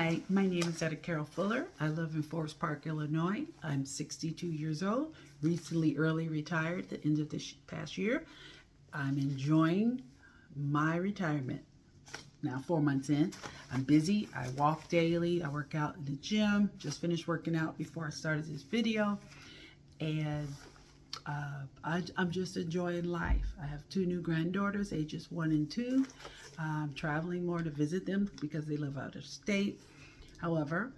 Hi, my name is Etta Carol Fuller. I live in Forest Park, Illinois. I'm 62 years old, recently early retired at the end of this past year. I'm enjoying my retirement. Now, 4 months in, I'm busy. I walk daily. I work out in the gym. Just finished working out before I started this video. And I'm just enjoying life. I have two new granddaughters, ages 1 and 2. I'm traveling more to visit them because they live out of state. However,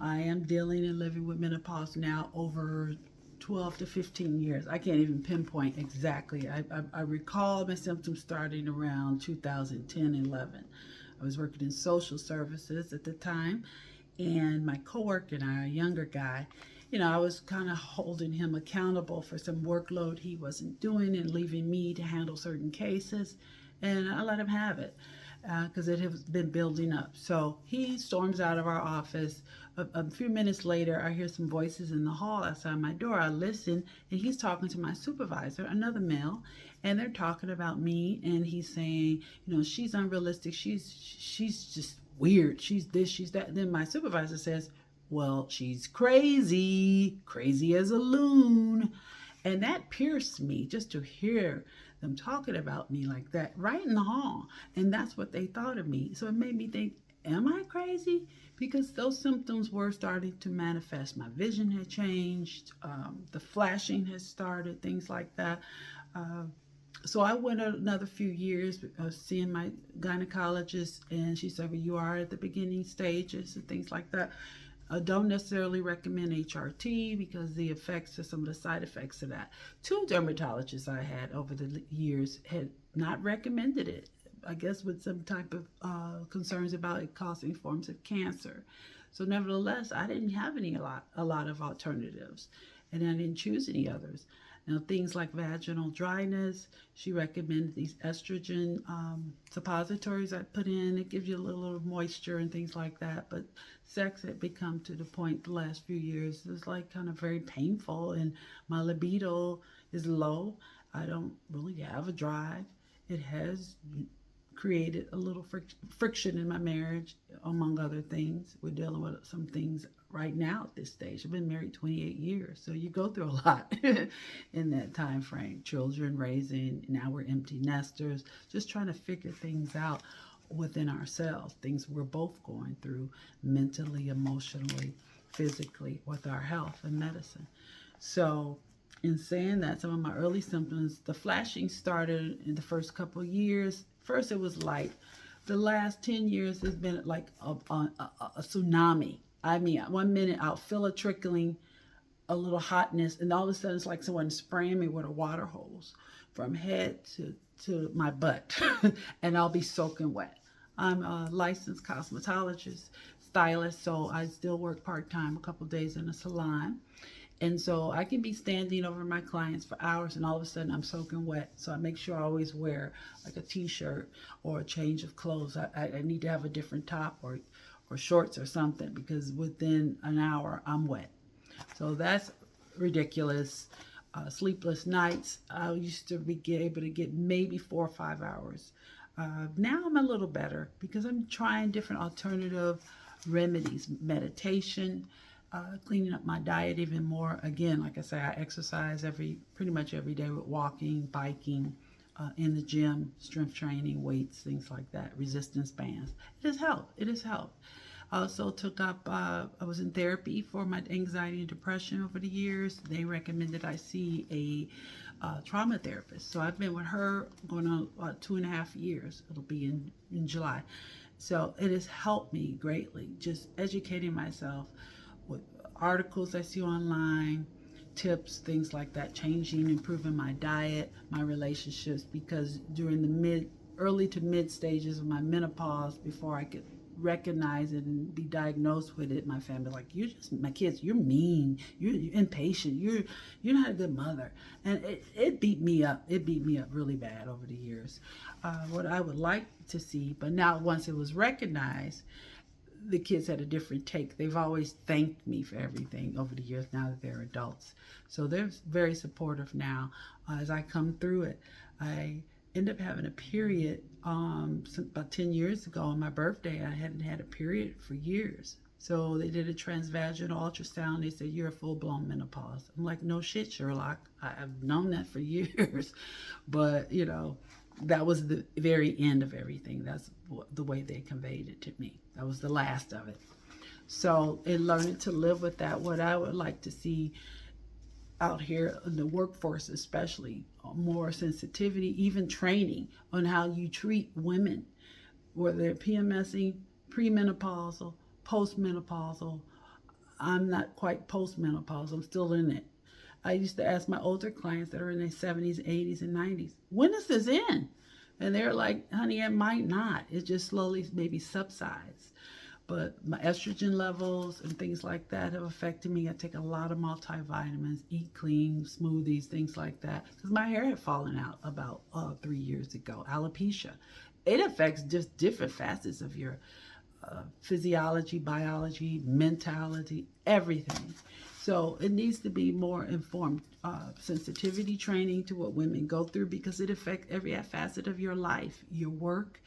I am dealing and living with menopause now over 12 to 15 years. I can't even pinpoint exactly. I recall my symptoms starting around 2010 and 11. I was working in social services at the time, and my coworker and I, a younger guy, I was kind of holding him accountable for some workload he wasn't doing and leaving me to handle certain cases, and I let him have it because it has been building up. So he storms out of our office. A few minutes later, I hear some voices in the hall outside my door. I listen, and he's talking to my supervisor, another male, and they're talking about me, and he's saying, she's unrealistic. She's just weird. She's this, she's that. And then my supervisor says, well, she's crazy as a loon. And that pierced me just to hear them talking about me like that right in the hall. And that's what they thought of me. So it made me think, am I crazy? Because those symptoms were starting to manifest. My vision had changed. The flashing had started, things like that. So I went another few years seeing my gynecologist, and she said, well, you are at the beginning stages and things like that. I don't necessarily recommend HRT because the effects of some of the side effects of that. Two dermatologists I had over the years had not recommended it, I guess with some type of concerns about it causing forms of cancer. So nevertheless, I didn't have a lot of alternatives, and I didn't choose any others. Now, things like vaginal dryness, she recommended these estrogen suppositories I put in. It gives you a little moisture and things like that. But sex had become to the point the last few years it's like kind of very painful, and my libido is low. I don't really have a drive. It has created a little friction in my marriage, among other things. We're dealing with some things right now at this stage. I've been married 28 years, so you go through a lot in that time frame. Children raising, now we're empty nesters, just trying to figure things out within ourselves, things we're both going through mentally, emotionally, physically, with our health and medicine. So in saying that, some of my early symptoms, the flashing started in the first couple of years. First it was light. The last 10 years has been like a tsunami. I mean, 1 minute I'll feel a trickling, a little hotness, and all of a sudden it's like someone spraying me with a water hose from head to my butt, and I'll be soaking wet. I'm a licensed cosmetologist, stylist, so I still work part-time, a couple days in a salon. And so I can be standing over my clients for hours, and all of a sudden I'm soaking wet. So I make sure I always wear like a t-shirt or a change of clothes. I need to have a different top or shorts or something, because within an hour I'm wet. So that's ridiculous. Sleepless nights. I used to be able to get maybe 4 or 5 hours. Now I'm a little better because I'm trying different alternative remedies, meditation, cleaning up my diet even more. Again, like I say, I exercise pretty much every day with walking, biking, in the gym, strength training, weights, things like that, resistance bands. It has helped. It has helped. I also took up, I was in therapy for my anxiety and depression over the years. They recommended I see a trauma therapist. So I've been with her going on about 2.5 years. It'll be in July. So it has helped me greatly, just educating myself with articles I see online, tips, things like that, changing, improving my diet, my relationships, because during the early to mid stages of my menopause, before I could recognize it and be diagnosed with it, my family like, my kids, you're mean, you're impatient, you're not a good mother. And it beat me up. It beat me up really bad over the years. What I would like to see, but now once it was recognized, the kids had a different take. They've always thanked me for everything over the years now that they're adults. So they're very supportive now as I come through it. I ended up having a period about 10 years ago on my birthday. I hadn't had a period for years. So they did a transvaginal ultrasound. They said, you're a full-blown menopause. I'm like, no shit, Sherlock. I've known that for years. But, you know, that was the very end of everything. That's the way they conveyed it to me. That was the last of it. So in learning to live with that, what I would like to see out here in the workforce, especially more sensitivity, even training on how you treat women, whether they're PMSing, premenopausal, postmenopausal. I'm not quite postmenopausal, I'm still in it. I used to ask my older clients that are in their 70s, 80s, and 90s, when is this in? And they're like, honey, it might not. It just slowly maybe subsides. But my estrogen levels and things like that have affected me. I take a lot of multivitamins, eat clean, smoothies, things like that. Because my hair had fallen out about 3 years ago, alopecia. It affects just different facets of your physiology, biology, mentality, everything. So it needs to be more informed sensitivity training to what women go through, because it affects every facet of your life, your work,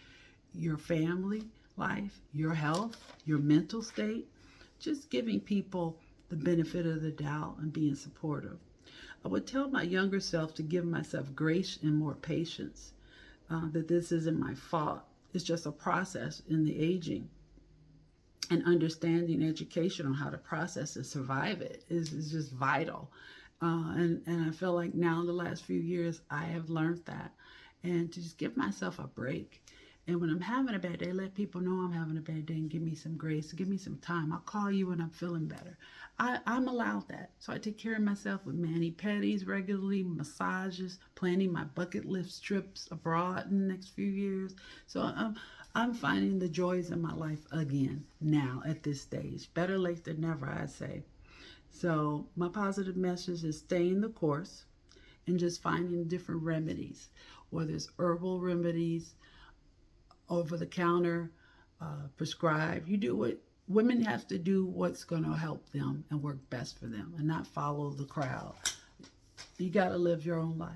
your family life, your health, your mental state. Just giving people the benefit of the doubt and being supportive. I would tell my younger self to give myself grace and more patience, that this isn't my fault. It's just a process in the aging. And understanding education on how to process and survive it is just vital. And I feel like now in the last few years, I have learned that. And to just give myself a break. And when I'm having a bad day, let people know I'm having a bad day and give me some grace, give me some time. I'll call you when I'm feeling better. I'm allowed that. So I take care of myself with mani-pedis regularly, massages, planning my bucket list trips abroad in the next few years. So I'm finding the joys in my life again now at this stage. Better late than never, I say. So my positive message is staying the course and just finding different remedies, whether it's herbal remedies, over the counter, prescribed. You do what women have to do, what's going to help them and work best for them, and not follow the crowd. You got to live your own life.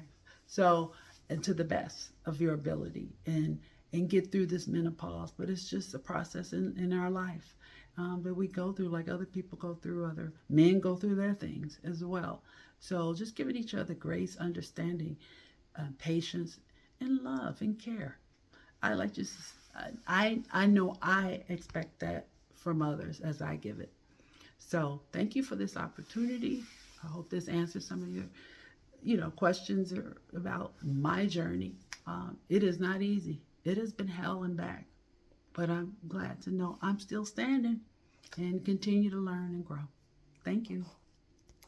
So, and to the best of your ability, and get through this menopause. But it's just a process in our life that we go through, like other people go through, other men go through their things as well. So just giving each other grace, understanding, patience, and love and care. I like just, I know I expect that from others as I give it. So thank you for this opportunity. I hope this answers some of your questions about my journey. It is not easy. It has been hell and back, but I'm glad to know I'm still standing and continue to learn and grow. Thank you.